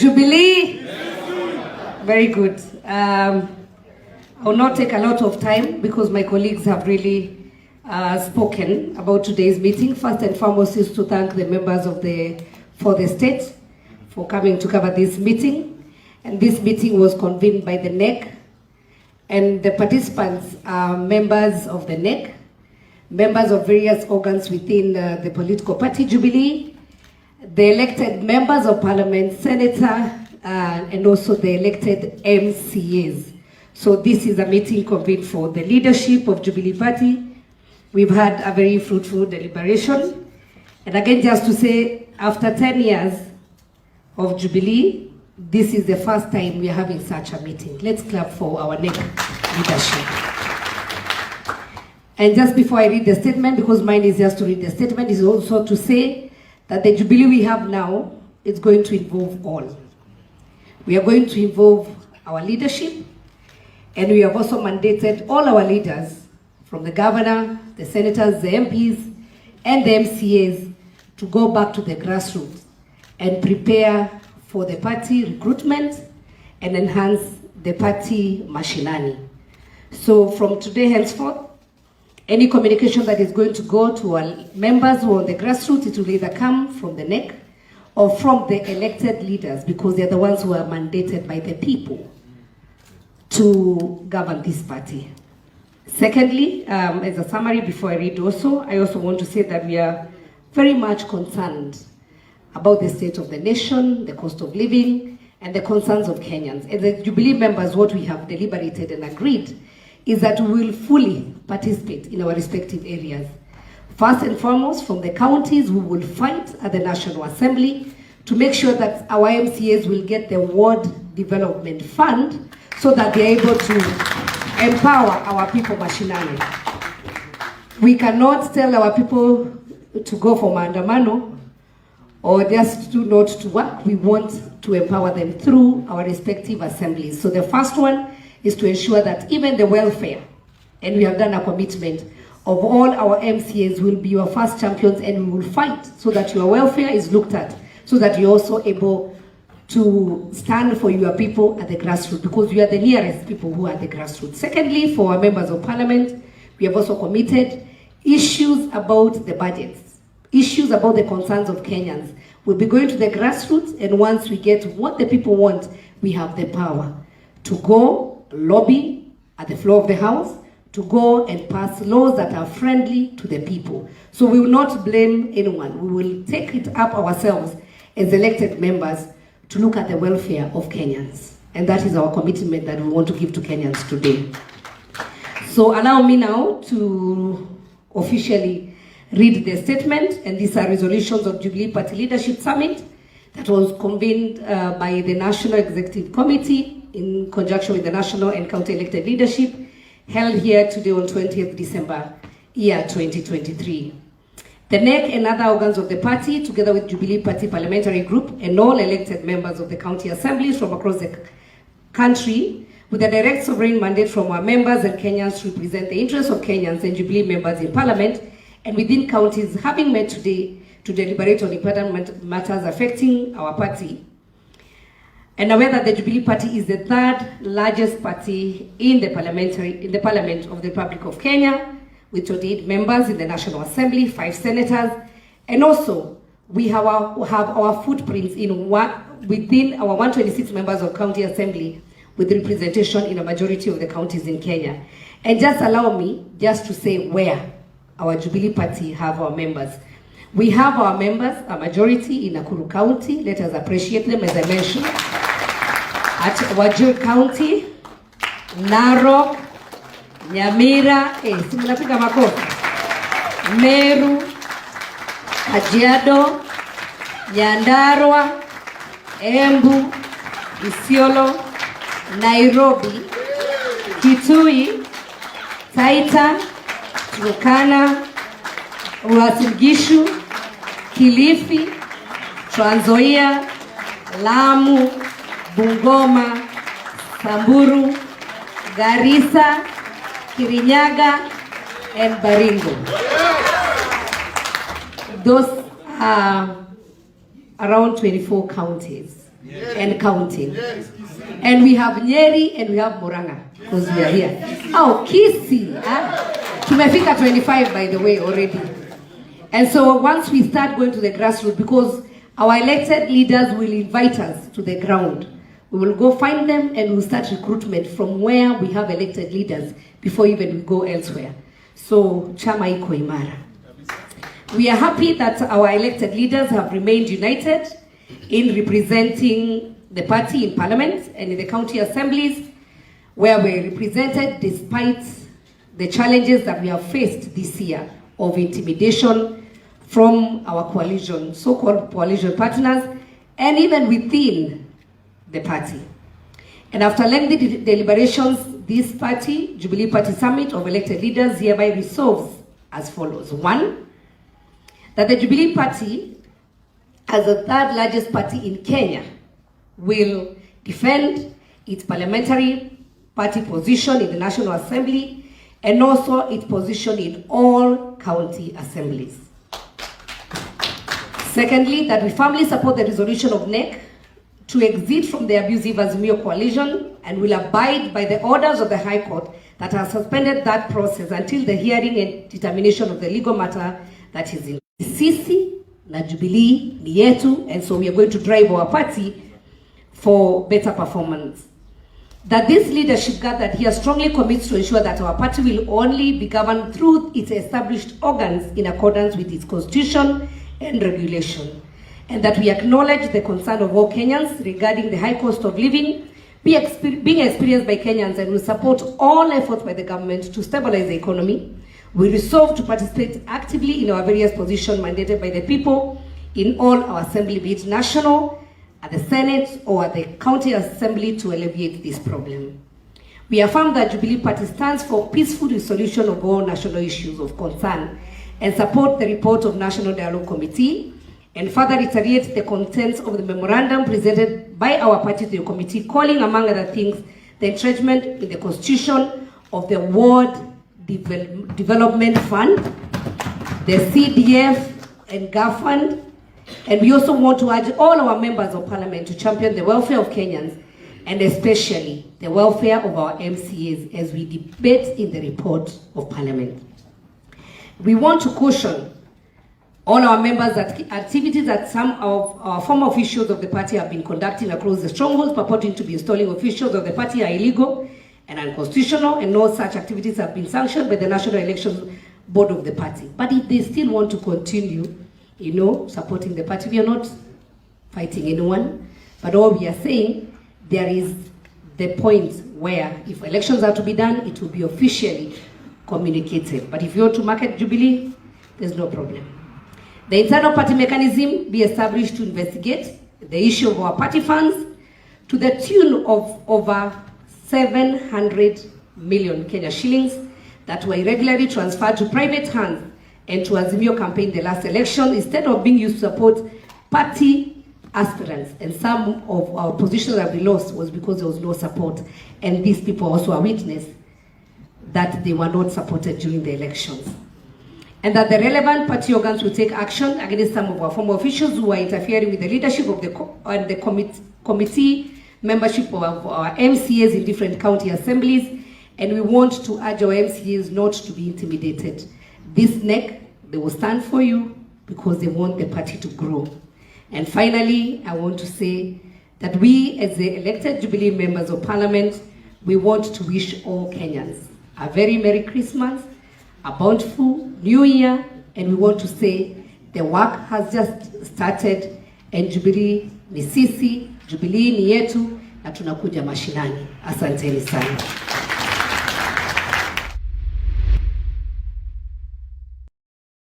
Jubilee? Very good. I will not take a lot of time because my colleagues have really spoken about today's meeting. First and foremost is to thank the members of for the state for coming to cover this meeting. And this meeting was convened by the NEC, and the participants are members of the NEC, members of various organs within the political party Jubilee, the elected members of parliament, senator, and also the elected MCAs. So this is a meeting convened for the leadership of Jubilee Party. We've had a very fruitful deliberation. And again, just to say, after 10 years of Jubilee, this is the first time we are having such a meeting. Let's clap for our NEC leadership. And just before I read the statement, because mine is just to read the statement, is also to say that the Jubilee we have now is going to involve all. We are going to involve our leadership, and we have also mandated all our leaders, from the governor, the senators, the MPs, and the MCAs, to go back to the grassroots and prepare for the party recruitment and enhance the party machinery. So from today henceforth, any communication that is going to go to our members who are on the grassroots, it will either come from the NEC or from the elected leaders, because they're the ones who are mandated by the people to govern this party. Secondly, as a summary before I read also, I also want to say that we are very much concerned about the state of the nation, the cost of living, and the concerns of Kenyans. As the Jubilee members, what we have deliberated and agreed is that we will fully participate in our respective areas. First and foremost, from the counties, we will fight at the National Assembly to make sure that our MCAs will get the Ward Development Fund so that they're able to empower our people machinery. We cannot tell our people to go for maandamano or just not to work. We want to empower them through our respective assemblies. So the first one is to ensure that even the welfare, and we have done a commitment of all our MCAs will be your first champions, and we will fight so that your welfare is looked at, so that you're also able to stand for your people at the grassroots, because you are the nearest people who are at the grassroots. Secondly, for our members of parliament, we have also committed issues about the budgets, issues about the concerns of Kenyans. We'll be going to the grassroots, and once we get what the people want, we have the power to go lobby at the floor of the House, to go and pass laws that are friendly to the people. So we will not blame anyone. We will take it up ourselves as elected members to look at the welfare of Kenyans. And that is our commitment that we want to give to Kenyans today. So allow me now to officially read the statement, and these are resolutions of Jubilee Party Leadership Summit that was convened by the National Executive Committee in conjunction with the national and county elected leadership, held here today on 20th December, year 2023. The NEC and other organs of the party, together with Jubilee Party Parliamentary Group and all elected members of the county assemblies from across the country, with a direct sovereign mandate from our members and Kenyans to represent the interests of Kenyans and Jubilee members in Parliament and within counties, having met today to deliberate on important matters affecting our party. And aware that the Jubilee Party is the third largest party in the Parliament of the Republic of Kenya, with 28 members in the National Assembly, 5 senators, and also we have our footprints within our 126 members of County Assembly, with representation in a majority of the counties in Kenya. And just allow me just to say where our Jubilee Party have our members. We have our members, a majority in Nakuru County. Let us appreciate them, as I mentioned. At Wajir County, Narok, Nyamira, simnapiga makofi, Meru, Kajiado, Nyandarua, Embu, Isiolo, Nairobi, Kitui, Taita, Turkana, Uasin Gishu, Kilifi, Trans Nzoia, Lamu, Bungoma, Samburu, Garissa, Kirinyaga, and Baringo. Those are around 24 counties. and counting. And we have Nyeri and we have Murang'a because we are here. Oh, Kisii. Tumefika 25 by the way already. And so once we start going to the grassroots, because our elected leaders will invite us to the ground, we will go find them and we'll start recruitment from where we have elected leaders before even we go elsewhere. So chama iko imara. We are happy that our elected leaders have remained united in representing the party in parliament and in the county assemblies, where we're represented despite the challenges that we have faced this year of intimidation from our coalition, so-called coalition partners, and even within the party. And after lengthy deliberations, this party, Jubilee Party Summit of elected leaders, hereby resolves as follows. 1, that the Jubilee Party, as the third largest party in Kenya, will defend its parliamentary party position in the National Assembly and also its position in all county assemblies. Secondly, that we firmly support the resolution of NEC to exit from the abusive Azimio coalition and will abide by the orders of the High Court that has suspended that process until the hearing and determination of the legal matter that is in. Sisi na Jubilee ni yetu, and so we are going to drive our party for better performance. That this leadership gathered here strongly commits to ensure that our party will only be governed through its established organs in accordance with its constitution and regulation, and that we acknowledge the concern of all Kenyans regarding the high cost of living being experienced by Kenyans, and will support all efforts by the government to stabilize the economy. We resolve to participate actively in our various positions mandated by the people in all our assembly, be it national, at the Senate, or at the county assembly, to alleviate this problem. We affirm that Jubilee Party stands for peaceful resolution of all national issues of concern and support the report of National Dialogue Committee, and further reiterate the contents of the memorandum presented by our party to the committee, calling, among other things, the entrenchment in the constitution of the Ward Development Fund, the CDF and GAF Fund, and we also want to urge all our members of parliament to champion the welfare of Kenyans, and especially the welfare of our MCAs as we debate in the report of parliament. We want to caution all our members that activities that some of our former officials of the party have been conducting across the strongholds purporting to be installing officials of the party are illegal and unconstitutional, and no such activities have been sanctioned by the National Elections Board of the party. But if they still want to continue, supporting the party, we are not fighting anyone, but all we are saying, there is the point where if elections are to be done, it will be officially communicated. But if you want to market Jubilee, there's no problem. The internal party mechanism be established to investigate the issue of our party funds to the tune of over 700 million Kenya shillings that were irregularly transferred to private hands and to Azimio campaign the last election, instead of being used to support party aspirants. And some of our positions that we lost was because there was no support. And these people also are witness that they were not supported during the elections. And that the relevant party organs will take action against some of our former officials who are interfering with the leadership of the committee membership of our MCAs in different county assemblies. And we want to urge our MCAs not to be intimidated. This NEC, they will stand for you because they want the party to grow. And finally, I want to say that we, as the elected Jubilee members of Parliament, we want to wish all Kenyans a very Merry Christmas, a bountiful New Year, and we want to say the work has just started, and Jubilee ni sisi, Jubilee ni yetu, na tunakuja mashinani. Asanteni sana.